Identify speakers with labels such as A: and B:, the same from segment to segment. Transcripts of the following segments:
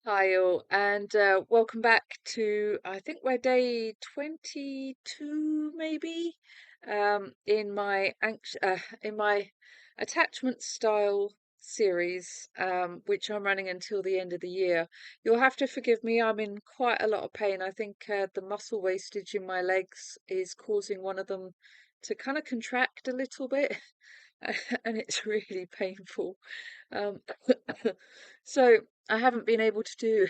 A: Hi all, and welcome back to, I think we're day 22 maybe, in my attachment style series, which I'm running until the end of the year. You'll have to forgive me, I'm in quite a lot of pain. I think the muscle wastage in my legs is causing one of them to kind of contract a little bit, and it's really painful. Um, so I haven't been able to do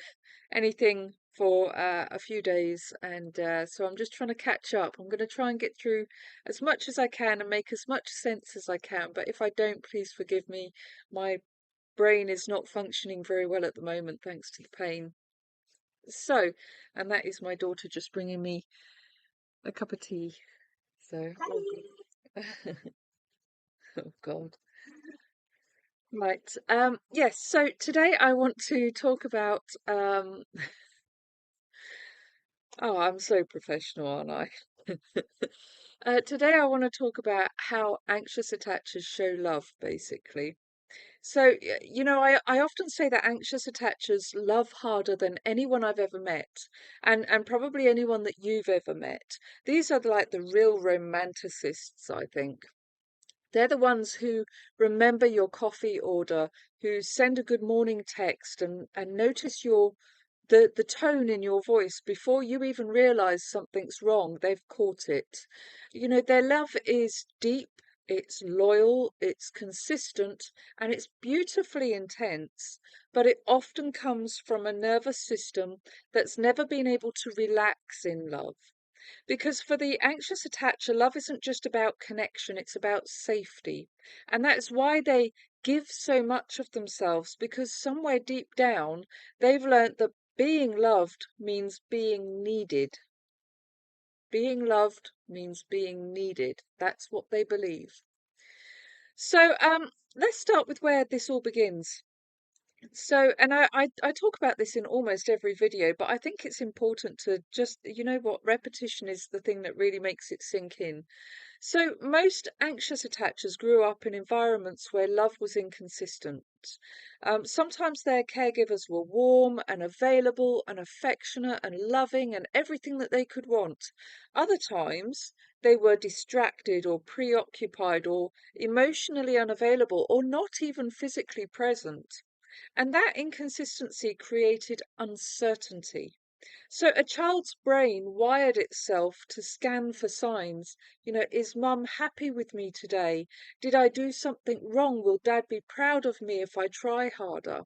A: anything for a few days, and so I'm just trying to catch up. I'm going to try and get through as much as I can and make as much sense as I can. But if I don't, please forgive me. My brain is not functioning very well at the moment, thanks to the pain. So, and that is my daughter just bringing me a cup of tea. So, all good. Oh God. Right. Yes, so today I want to talk about oh, I'm so professional, aren't I? Today I want to talk about how anxious attachers show love, basically. So, I often say that anxious attachers love harder than anyone I've ever met, and probably anyone that you've ever met. These are like the real romanticists, I think. They're the ones who remember your coffee order, who send a good morning text and notice the tone in your voice before you even realize something's wrong. They've caught it. Their love is deep, it's loyal, it's consistent, and it's beautifully intense, but it often comes from a nervous system that's never been able to relax in love. Because for the anxious attacher, love isn't just about connection, it's about safety. And that's why they give so much of themselves, because somewhere deep down, they've learnt that being loved means being needed. Being loved means being needed. That's what they believe. So let's start with where this all begins. So, and I talk about this in almost every video, but I think it's important to just, repetition is the thing that really makes it sink in. So, most anxious attachers grew up in environments where love was inconsistent. Sometimes their caregivers were warm and available and affectionate and loving and everything that they could want. Other times, they were distracted or preoccupied or emotionally unavailable or not even physically present. And that inconsistency created uncertainty. So a child's brain wired itself to scan for signs. Is mum happy with me today? Did I do something wrong? Will dad be proud of me if I try harder?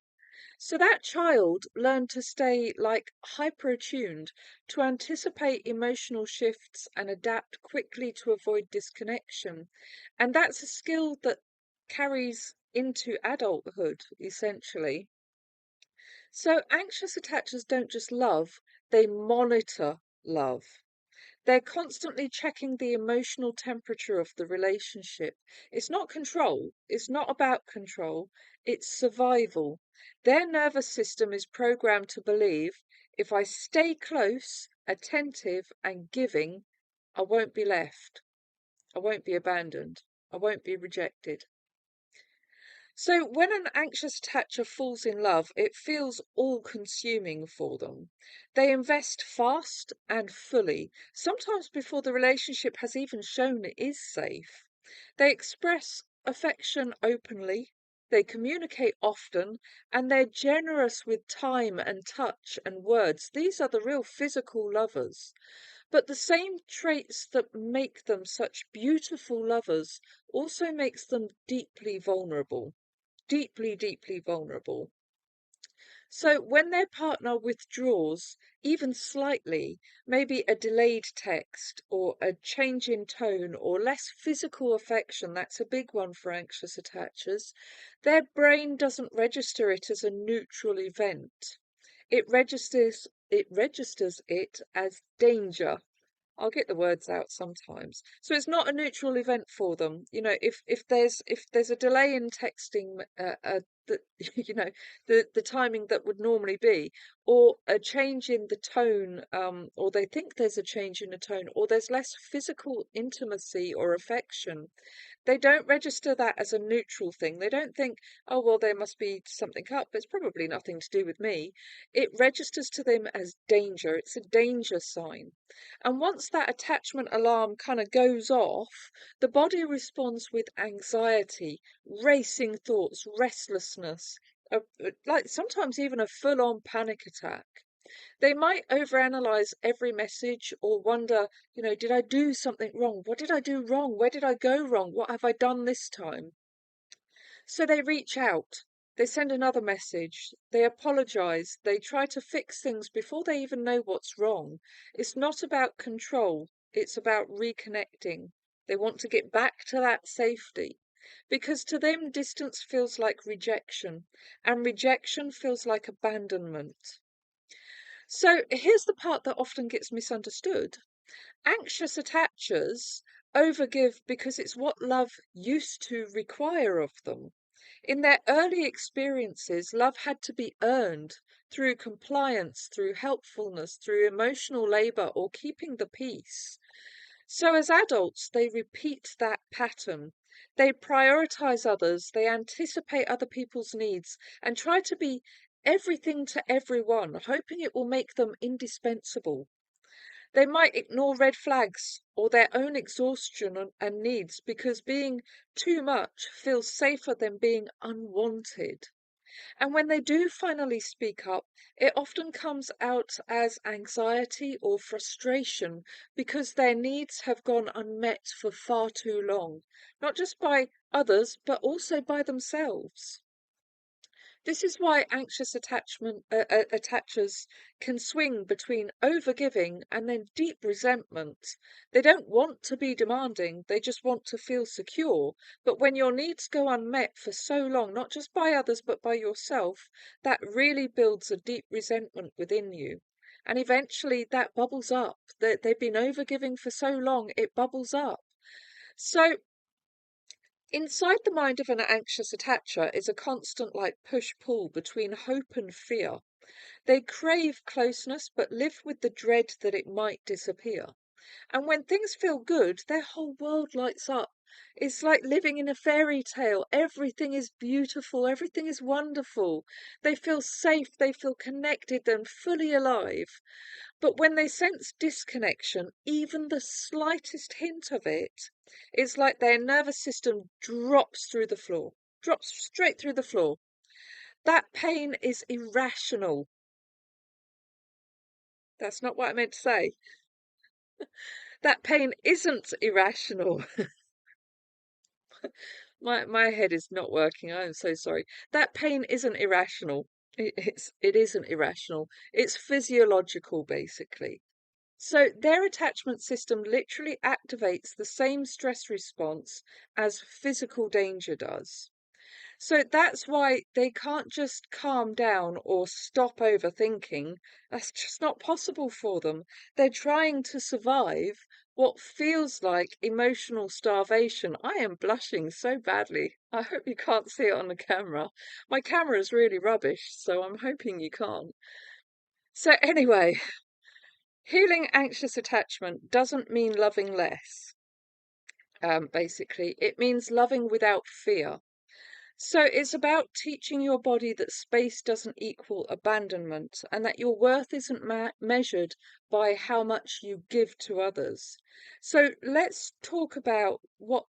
A: So that child learned to stay like hyper attuned, to anticipate emotional shifts and adapt quickly to avoid disconnection. And that's a skill that carries into adulthood, essentially. So anxious attachers don't just love, they monitor love. They're constantly checking the emotional temperature of the relationship. It's not control, it's not about control, it's survival. Their nervous system is programmed to believe if I stay close, attentive, and giving, I won't be left, I won't be abandoned, I won't be rejected. So when an anxious attacher falls in love, it feels all-consuming for them. They invest fast and fully, sometimes before the relationship has even shown it is safe. They express affection openly, they communicate often, and they're generous with time and touch and words. These are the real physical lovers. But the same traits that make them such beautiful lovers also makes them deeply vulnerable. Deeply, deeply vulnerable. So when their partner withdraws, even slightly, maybe a delayed text or a change in tone or less physical affection, that's a big one for anxious attachers, their brain doesn't register it as a neutral event. It registers it as danger. I'll get the words out sometimes. So it's not a neutral event for them. If there's a delay in texting that you know the timing that would normally be, or a change in the tone, or they think there's a change in the tone, or there's less physical intimacy or affection. They don't register that as a neutral thing. They don't think, oh, well, there must be something up. It's probably nothing to do with me. It registers to them as danger. It's a danger sign. And once that attachment alarm kind of goes off, the body responds with anxiety, racing thoughts, restlessness, like sometimes even a full-on panic attack. They might overanalyze every message or wonder, did I do something wrong? What did I do wrong? Where did I go wrong? What have I done this time? So they reach out, they send another message, they apologize, they try to fix things before they even know what's wrong. It's not about control, it's about reconnecting. They want to get back to that safety. Because to them, distance feels like rejection, and rejection feels like abandonment. So here's the part that often gets misunderstood. Anxious attachers overgive because it's what love used to require of them. In their early experiences, love had to be earned through compliance, through helpfulness, through emotional labor, or keeping the peace. So as adults, they repeat that pattern. They prioritize others, they anticipate other people's needs, and try to be everything to everyone, hoping it will make them indispensable. They might ignore red flags or their own exhaustion and needs because being too much feels safer than being unwanted. And when they do finally speak up, it often comes out as anxiety or frustration because their needs have gone unmet for far too long, not just by others, but also by themselves. This is why anxious attachers can swing between overgiving and then deep resentment. They don't want to be demanding, they just want to feel secure. But when your needs go unmet for so long, not just by others, but by yourself, that really builds a deep resentment within you. And eventually that bubbles up. They've been overgiving for so long, it bubbles up. So inside the mind of an anxious attacher is a constant like push-pull between hope and fear. They crave closeness but live with the dread that it might disappear. And when things feel good, their whole world lights up. It's like living in a fairy tale. Everything is beautiful, everything is wonderful. They feel safe, they feel connected and fully alive. But when they sense disconnection, even the slightest hint of it, it's like their nervous system drops through the floor, drops straight through the floor. That pain is irrational. That's not what I meant to say. That pain isn't irrational. My head is not working. I am so sorry. That pain isn't irrational. It isn't irrational. It's physiological, basically. So their attachment system literally activates the same stress response as physical danger does. So that's why they can't just calm down or stop overthinking. That's just not possible for them. They're trying to survive what feels like emotional starvation. I am blushing so badly. I hope you can't see it on the camera. My camera is really rubbish, so I'm hoping you can't. So anyway, healing anxious attachment doesn't mean loving less. Basically, it means loving without fear. So it's about teaching your body that space doesn't equal abandonment and that your worth isn't measured by how much you give to others. So let's talk about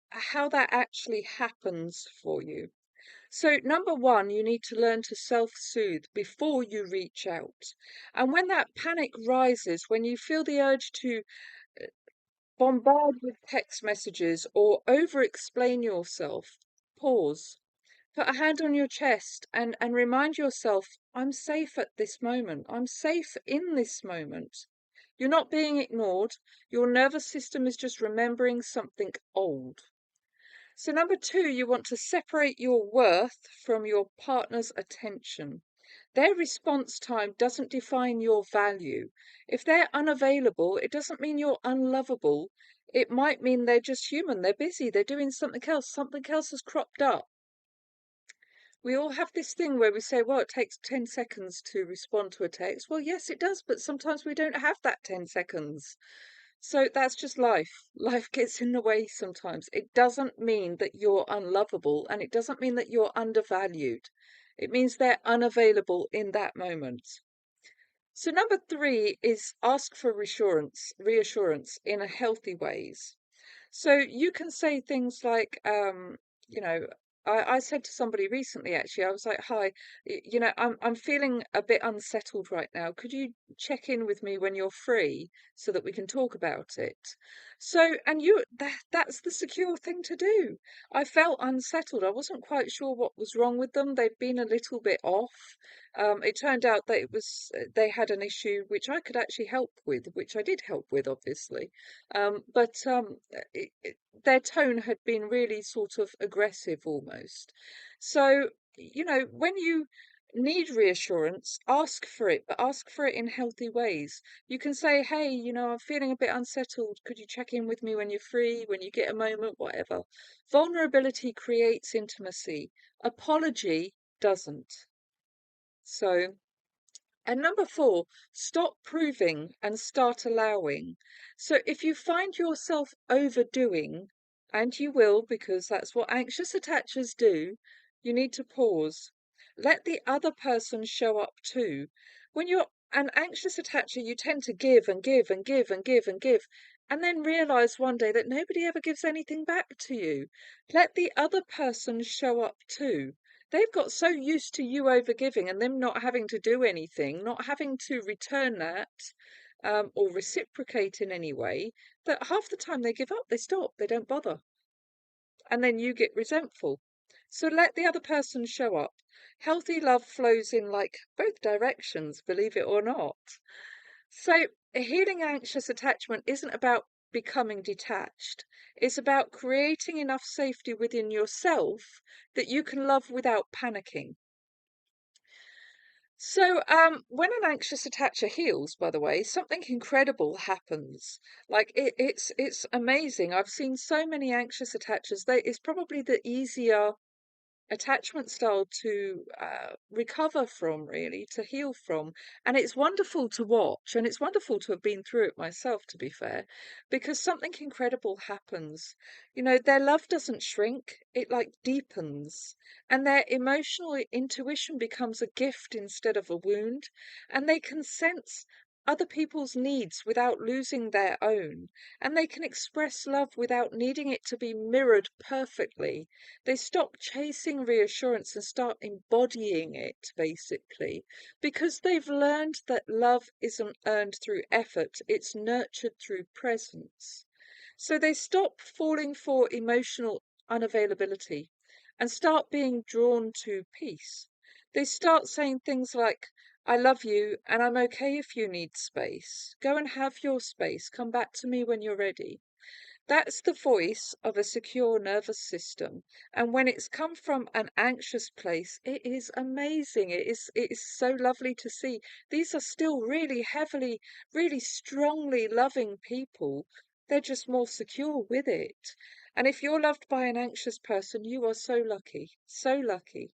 A: how that actually happens for you. So number one, you need to learn to self-soothe before you reach out. And when that panic rises, when you feel the urge to bombard with text messages or over-explain yourself, pause. Put a hand on your chest and remind yourself, I'm safe at this moment. I'm safe in this moment. You're not being ignored. Your nervous system is just remembering something old. So number two, you want to separate your worth from your partner's attention. Their response time doesn't define your value. If they're unavailable, it doesn't mean you're unlovable. It might mean they're just human. They're busy. They're doing something else. Something else has cropped up. We all have this thing where we say, well, it takes 10 seconds to respond to a text. Well, yes, it does, but sometimes we don't have that 10 seconds. So that's just life. Life gets in the way sometimes. It doesn't mean that you're unlovable, and it doesn't mean that you're undervalued. It means they're unavailable in that moment. So number three is ask for reassurance in a healthy ways. So you can say things like, you know, I said to somebody recently, actually, I was like, "Hi, I'm feeling a bit unsettled right now. Could you check in with me when you're free so that we can talk about it?" So, and that's the secure thing to do. I felt unsettled. I wasn't quite sure what was wrong with them. They'd been a little bit off. It turned out that it was they had an issue which I could actually help with, which I did help with, obviously. But their tone had been really sort of aggressive almost. So, when you need reassurance, ask for it, but ask for it in healthy ways. You can say, hey, I'm feeling a bit unsettled. Could you check in with me when you're free, when you get a moment, whatever? Vulnerability creates intimacy. Apology doesn't. So, and number four, stop proving and start allowing. So if you find yourself overdoing, and you will because that's what anxious attachers do, you need to pause. Let the other person show up too. When you're an anxious attacher, you tend to give and give and give and give and give, and then realize one day that nobody ever gives anything back to you. Let the other person show up too. They've got so used to you overgiving and them not having to do anything, not having to return that or reciprocate in any way, that half the time they give up, they stop, they don't bother. And then you get resentful. So let the other person show up. Healthy love flows in like both directions, believe it or not. So healing anxious attachment isn't about becoming detached. It's about creating enough safety within yourself that you can love without panicking. So, when an anxious attacher heals, by the way, something incredible happens. Like it's amazing. I've seen so many anxious attachers. It's probably the easier attachment style to recover from, really, to heal from. And it's wonderful to watch, and it's wonderful to have been through it myself, to be fair, because something incredible happens. Their love doesn't shrink, it like deepens, and their emotional intuition becomes a gift instead of a wound, and they can sense other people's needs without losing their own, and they can express love without needing it to be mirrored perfectly. They stop chasing reassurance and start embodying it, basically, because they've learned that love isn't earned through effort, it's nurtured through presence. So they stop falling for emotional unavailability and start being drawn to peace. They start saying things like, I love you and I'm okay if you need space. Go and have your space. Come back to me when you're ready. That's the voice of a secure nervous system. And when it's come from an anxious place, it is amazing. It is so lovely to see. These are still really heavily, really strongly loving people. They're just more secure with it. And if you're loved by an anxious person, you are so lucky. So lucky.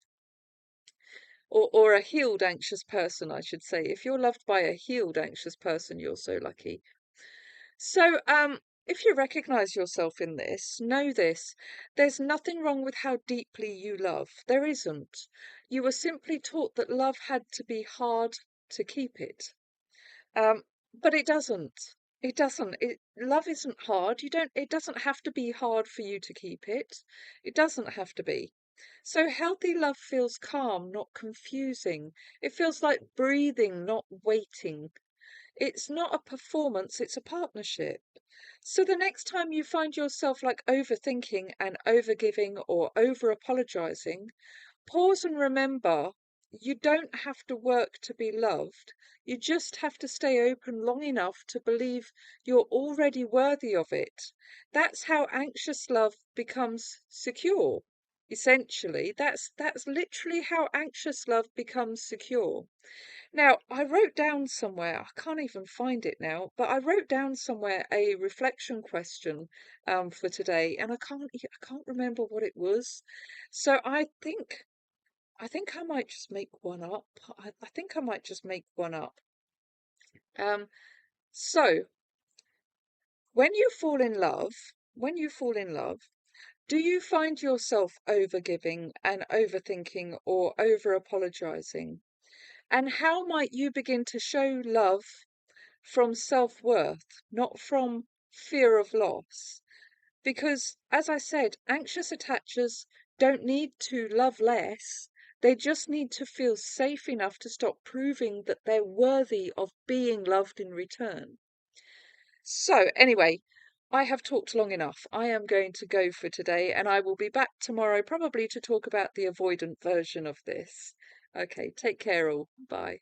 A: Or a healed anxious person, I should say. If you're loved by a healed anxious person, you're so lucky. So, if you recognize yourself in this, know this. There's nothing wrong with how deeply you love. There isn't. You were simply taught that love had to be hard to keep it. But it doesn't. It doesn't. Love isn't hard. It doesn't have to be hard for you to keep it. It doesn't have to be. So healthy love feels calm, not confusing. It feels like breathing, not waiting. It's not a performance, it's a partnership. So the next time you find yourself like overthinking and overgiving or over apologizing, pause and remember you don't have to work to be loved. You just have to stay open long enough to believe you're already worthy of it. That's how anxious love becomes secure. Essentially, that's literally how anxious love becomes secure. Now, I wrote down somewhere, I can't even find it now, but I wrote down somewhere a reflection question for today, and I can't remember what it was. So I think I think I might just make one up. I think I might just make one up. Um, so when you fall in love, when you fall in love, do you find yourself overgiving and overthinking or over apologizing? And how might you begin to show love from self-worth, not from fear of loss? Because, as I said, anxious attachers don't need to love less. They just need to feel safe enough to stop proving that they're worthy of being loved in return. So, anyway, I have talked long enough. I am going to go for today, and I will be back tomorrow probably to talk about the avoidant version of this. Okay, take care all. Bye.